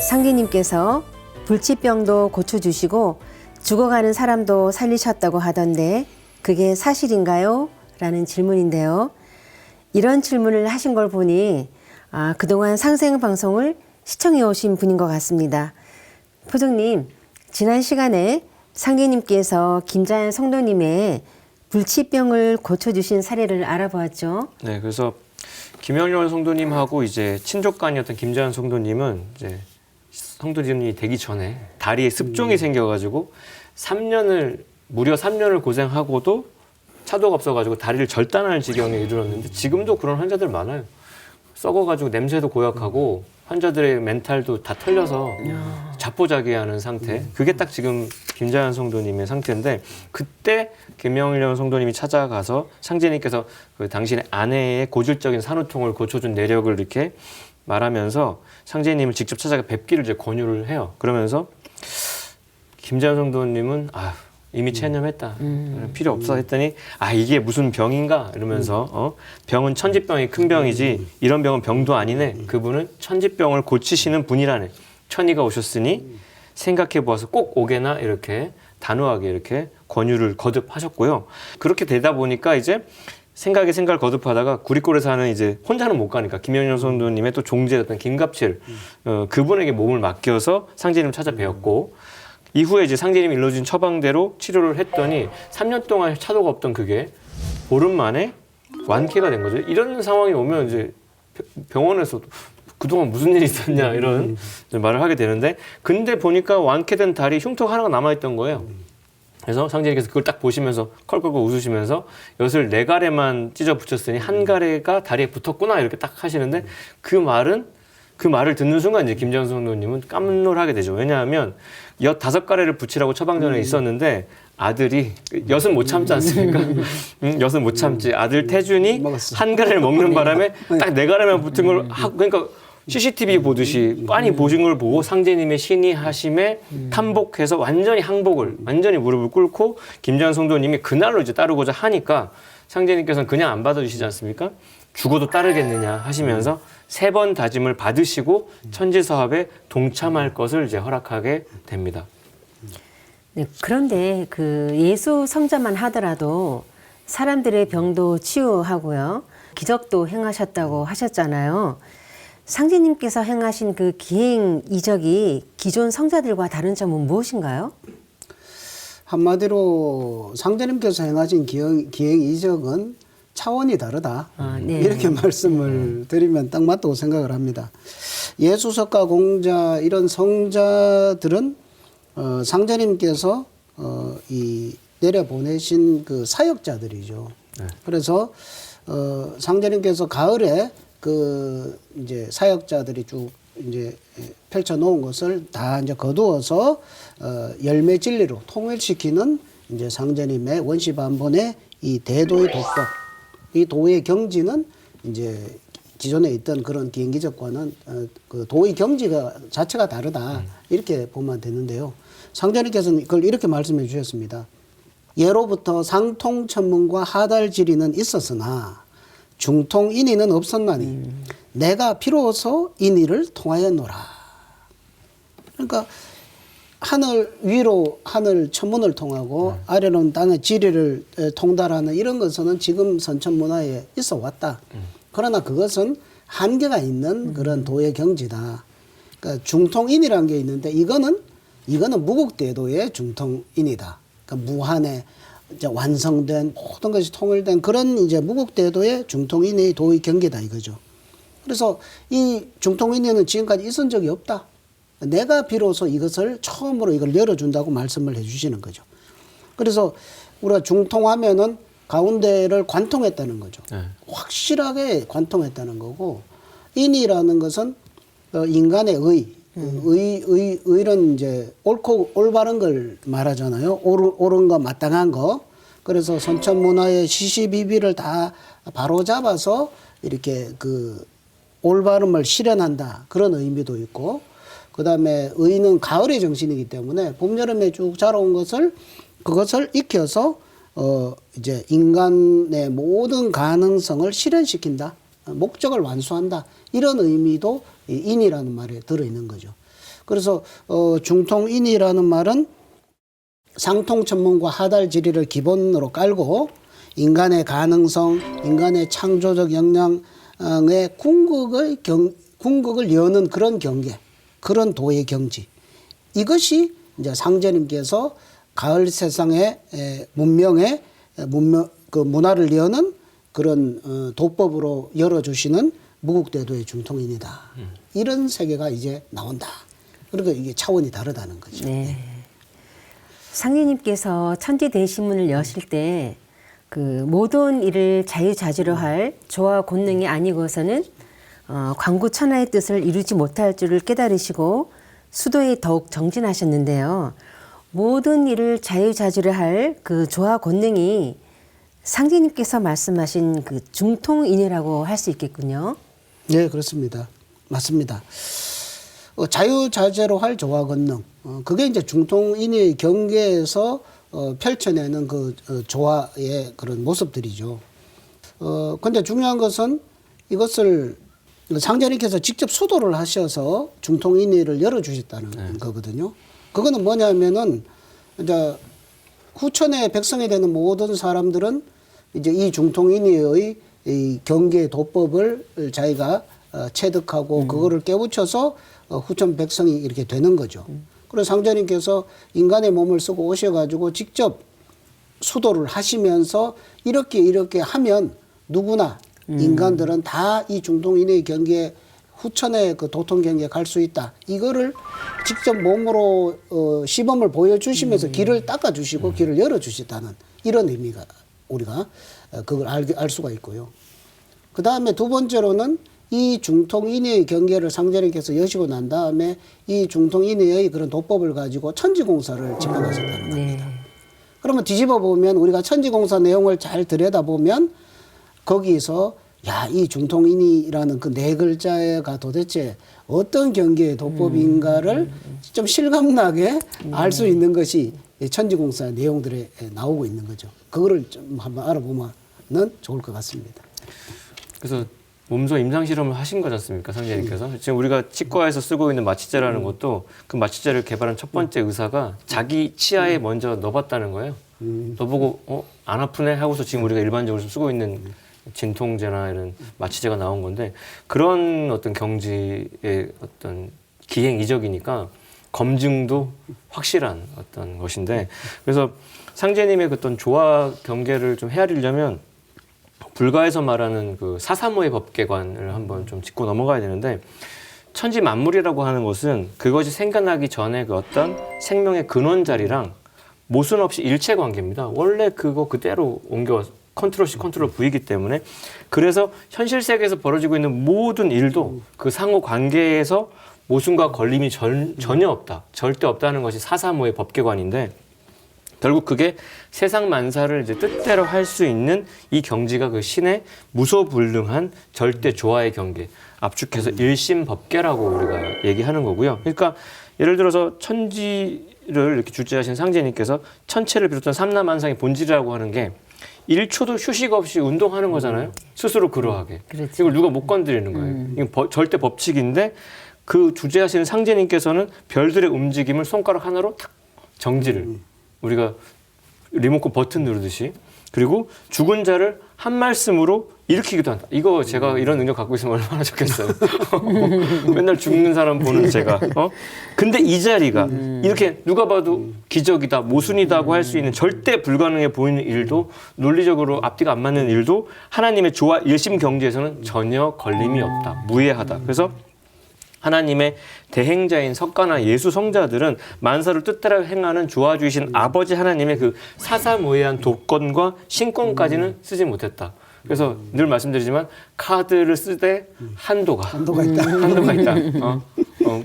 상제님께서 불치병도 고쳐주시고 죽어가는 사람도 살리셨다고 하던데 그게 사실인가요? 라는 질문인데요. 이런 질문을 하신 걸 보니 그동안 상생 방송을 시청해 오신 분인 것 같습니다. 포정님, 지난 시간에 상제님께서 김자연 성도님의 불치병을 고쳐주신 사례를 알아보았죠. 네, 그래서 김영렬 성도님하고 이제 친족간이었던 김자연 성도님은 이제 성도님이 되기 전에 다리에 습종이 생겨가지고 무려 3년을 고생하고도 차도가 없어가지고 다리를 절단할 지경에 이르렀는데 지금도 그런 환자들 많아요. 썩어가지고 냄새도 고약하고 환자들의 멘탈도 다 털려서 자포자기하는 상태. 그게 딱 지금 김자연 성도님의 상태인데 그때 김영렬 성도님이 찾아가서 상제님께서 그 당신의 아내의 고질적인 산후통을 고쳐준 내력을 이렇게 말하면서 상제님을 직접 찾아가 뵙기를 이제 권유를 해요. 그러면서 김자연 성도님은 이미 체념했다. 필요 없어 했더니 이게 무슨 병인가 이러면서 병은 천지병이 큰 병이지 이런 병은 병도 아니네. 그분은 천지병을 고치시는 분이라네. 천이가 오셨으니 생각해 보아서 꼭 오게나 이렇게 단호하게 이렇게 권유를 거듭하셨고요. 그렇게 되다 보니까 이제 생각을 거듭하다가 구리골에 사는 이제 혼자는 못 가니까 김영렬 성도님의 또 종제였던 김갑칠 그분에게 몸을 맡겨서 상제님을 찾아뵈었고 이후에 이제 상제님이 일러준 처방대로 치료를 했더니 3년 동안 차도가 없던 그게 보름 만에 완쾌가 된 거죠. 이런 상황이 오면 이제 병원에서 그동안 무슨 일이 있었냐 이런 말을 하게 되는데 근데 보니까 완쾌된 다리 흉터 하나가 남아있던 거예요. 그래서 상제님께서 그걸 딱 보시면서 컬컬컬 웃으시면서 엿을 4가래만 찢어 붙였으니 1가래가 다리에 붙었구나 이렇게 딱 하시는데 그 말을 듣는 순간 이제 김자연 성도님은 깜놀하게 되죠. 왜냐하면 엿 5가래를 붙이라고 처방전에 있었는데 아들이 엿은 못 참지 않습니까? 엿은 못 참지. 아들 태준이 먹었어. 1가래를 먹는 바람에 딱 4가래만 붙은 걸 하고 그러니까 CCTV 보듯이 빤히 보신 걸 보고 상제님의 신의하심에 탐복해서 완전히 완전히 무릎을 꿇고 김자연 성도님이 그날로 이제 따르고자 하니까 상제님께서는 그냥 안 받아주시지 않습니까? 죽어도 따르겠느냐 하시면서 3번 다짐을 받으시고 천지사업에 동참할 것을 이제 허락하게 됩니다. 네, 그런데 그 예수 성자만 하더라도 사람들의 병도 치유하고요. 기적도 행하셨다고 하셨잖아요. 상제님께서 행하신 그 기행 이적이 기존 성자들과 다른 점은 무엇인가요? 한마디로 상제님께서 행하신 기행 이적은 차원이 다르다. 네. 이렇게 말씀을 드리면 딱 맞다고 생각을 합니다. 예수석가 공자 이런 성자들은 상제님께서 내려보내신 그 사역자들이죠. 네. 그래서 상제님께서 가을에 이제 사역자들이 쭉 이제 펼쳐 놓은 것을 다 이제 거두어서 열매 진리로 통일시키는 이제 상제님의 원시반본의 이 대도의 도법, 이 도의 경지는 이제 기존에 있던 그런 기행기적과는 그 도의 경지가 자체가 다르다 이렇게 보면 되는데요. 상제님께서는 그걸 이렇게 말씀해 주셨습니다. 예로부터 상통천문과 하달지리는 있었으나 중통인의는 없었나니 내가 비로소 인의를 통하였노라. 그러니까 하늘 위로 하늘 천문을 통하고 아래로는 땅의 지리를 통달하는 이런 것은 지금 선천문화에 있어 왔다. 그러나 그것은 한계가 있는 그런 도의 경지다. 그러니까 중통인이라는 게 있는데 이거는 무국대도의 중통인이다. 그러니까 무한의 이제 완성된 모든 것이 통일된 그런 이제 무국대도의 중통인의 도의 경계다 이거죠. 그래서 이 중통인에는 지금까지 있은 적이 없다. 내가 비로소 이것을 처음으로 이걸 열어준다고 말씀을 해주시는 거죠. 그래서 우리가 중통하면은 가운데를 관통했다는 거죠. 네. 확실하게 관통했다는 거고 인이라는 것은 인간의 의는 이제 옳고 올바른 걸 말하잖아요. 옳은 거 마땅한 거. 그래서 선천문화의 시시비비를 다 바로잡아서 이렇게 그 올바름을 실현한다. 그런 의미도 있고 그다음에 의는 가을의 정신이기 때문에 봄, 여름에 쭉 자라온 그것을 익혀서 이제 인간의 모든 가능성을 실현시킨다. 목적을 완수한다. 이런 의미도 이 인이라는 말에 들어있는 거죠. 그래서 중통인이라는 말은 상통천문과 하달지리를 기본으로 깔고 인간의 가능성, 인간의 창조적 역량의 궁극을 여는 그런 경계, 그런 도의 경지. 이것이 이제 상제님께서 가을 세상의 문명의 그 문화를 여는 그런 도법으로 열어주시는 무국대도의 중통인이다. 이런 세계가 이제 나온다. 그러니까 이게 차원이 다르다는 거죠. 네. 상제님께서 천지대신문을 여실 때 그 모든 일을 자유자재로 할 조화 권능이 아니고서는 광구천하의 뜻을 이루지 못할 줄을 깨달으시고 수도에 더욱 정진하셨는데요. 모든 일을 자유자재로 할 그 조화 권능이 상제님께서 말씀하신 그 중통인이라고 할 수 있겠군요. 네, 그렇습니다. 맞습니다. 자유자재로 할 조화 권능. 그게 이제 중통인의 경계에서 펼쳐내는 그 조화의 그런 모습들이죠. 근데 중요한 것은 이것을 상제님께서 직접 수도를 하셔서 중통인의를 열어주셨다는 거거든요. 그거는 뭐냐면은 이제 후천의 백성이 되는 모든 사람들은 이제 이 중통인의의 이 경계 도법을 자기가 체득하고 그거를 깨우쳐서 후천 백성이 이렇게 되는 거죠. 그래서 상제님께서 인간의 몸을 쓰고 오셔가지고 직접 수도를 하시면서 이렇게 하면 누구나 인간들은 다 이 중통인의 경계 후천의 그 도통 경계에 갈 수 있다. 이거를 직접 몸으로 시범을 보여주시면서 길을 닦아주시고 길을 열어주셨다는 이런 의미가 우리가 그걸 알 수가 있고요. 그 다음에 두 번째로는 이 중통인의 경계를 상제님께서 여시고 난 다음에 이 중통인의 그런 도법을 가지고 천지공사를 집행하셨다는 겁니다. 그러면 뒤집어 보면 우리가 천지공사 내용을 잘 들여다보면 거기서 야, 이 중통인이라는 그 네 글자가 도대체 어떤 경계의 도법인가를 좀 실감나게 알 수 있는 것이 천지공사 내용들에 나오고 있는 거죠. 그거를 좀 한번 알아보면 좋을 것 같습니다. 그래서 몸소 임상 실험을 하신 거지 않습니까, 상제님께서? 지금 우리가 치과에서 쓰고 있는 마취제라는 것도 그 마취제를 개발한 첫 번째 의사가 자기 치아에 먼저 넣어봤다는 거예요. 넣어보고 안 아프네 하고서 지금 우리가 일반적으로 쓰고 있는 진통제나 이런 마취제가 나온 건데, 그런 어떤 경지의 어떤 기행 이적이니까 검증도 확실한 어떤 것인데, 그래서 상제님의 어떤 조화 경계를 좀 헤아리려면 불가에서 말하는 그 사사모의 법계관을 한번 좀 짚고 넘어가야 되는데, 천지 만물이라고 하는 것은 그것이 생겨나기 전에 그 어떤 생명의 근원 자리랑 모순 없이 일체 관계입니다. 원래 그거 그대로 옮겨 컨트롤 C 컨트롤 V이기 때문에, 그래서 현실 세계에서 벌어지고 있는 모든 일도 그 상호 관계에서 모순과 걸림이 전혀 없다, 절대 없다는 것이 사사모의 법계관인데, 결국 그게 세상 만사를 이제 뜻대로 할 수 있는 이 경지가 그 신의 무소불능한 절대 조화의 경계, 압축해서 일심법계라고 우리가 얘기하는 거고요. 그러니까 예를 들어서 천지를 이렇게 주재하신 상제님께서 천체를 비롯한 삼라만상의 본질이라고 하는 게 1초도 휴식 없이 운동하는 거잖아요. 스스로 그러하게. 그렇죠. 이걸 누가 못 건드리는 거예요. 이건 절대 법칙인데, 그 주재하시는 상제님께서는 별들의 움직임을 손가락 하나로 탁 정지를, 우리가 리모컨 버튼 누르듯이, 그리고 죽은 자를 한 말씀으로 일으키기도 한다. 이거 제가 이런 능력 갖고 있으면 얼마나 좋겠어요. 맨날 죽는 사람 보는 제가. 근데 이 자리가 이렇게 누가 봐도 기적이다, 모순이다고 할 수 있는 절대 불가능해 보이는 일도, 논리적으로 앞뒤가 안 맞는 일도 하나님의 조화 일심 경지에서는 전혀 걸림이 없다, 무해하다. 그래서 하나님의 대행자인 석가나 예수 성자들은 만사를 뜻대로 행하는 조화주이신 아버지 하나님의 그 사사모해한 도권과 신권까지는 쓰지 못했다. 그래서 늘 말씀드리지만 카드를 쓰되 한도가 있다.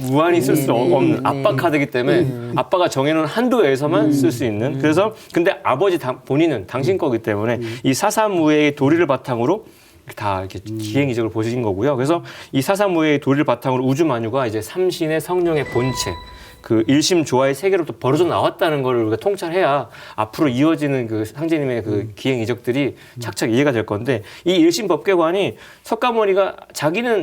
무한히 쓸 수 없는 아빠 카드이기 때문에 아빠가 정해놓은 한도에서만 쓸 수 있는. 그래서 근데 아버지 본인은 당신 거기 때문에 이 사사무해의 도리를 바탕으로 다 이렇게 기행이적을 보신 거고요. 그래서 이 사사무해의 도리를 바탕으로 우주만유가 이제 삼신의 성령의 본체, 그 일심 조화의 세계로부터 벌어져 나왔다는 걸 우리가 통찰해야 앞으로 이어지는 그 상제님의 그 기행 이적들이 착착 이해가 될 건데, 이 일심 법궤관이 석가모니가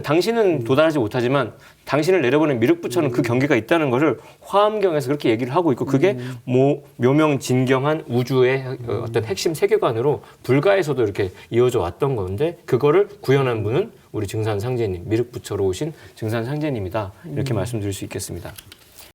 당신은 도달하지 못하지만 당신을 내려보낸 미륵부처는 그 경계가 있다는 것을 화엄경에서 그렇게 얘기를 하고 있고, 그게 묘명진경한 우주의 어떤 핵심 세계관으로 불가에서도 이렇게 이어져 왔던 건데, 그거를 구현한 분은 우리 증산 상제님, 미륵부처로 오신 증산 상제님이다, 이렇게 말씀드릴 수 있겠습니다.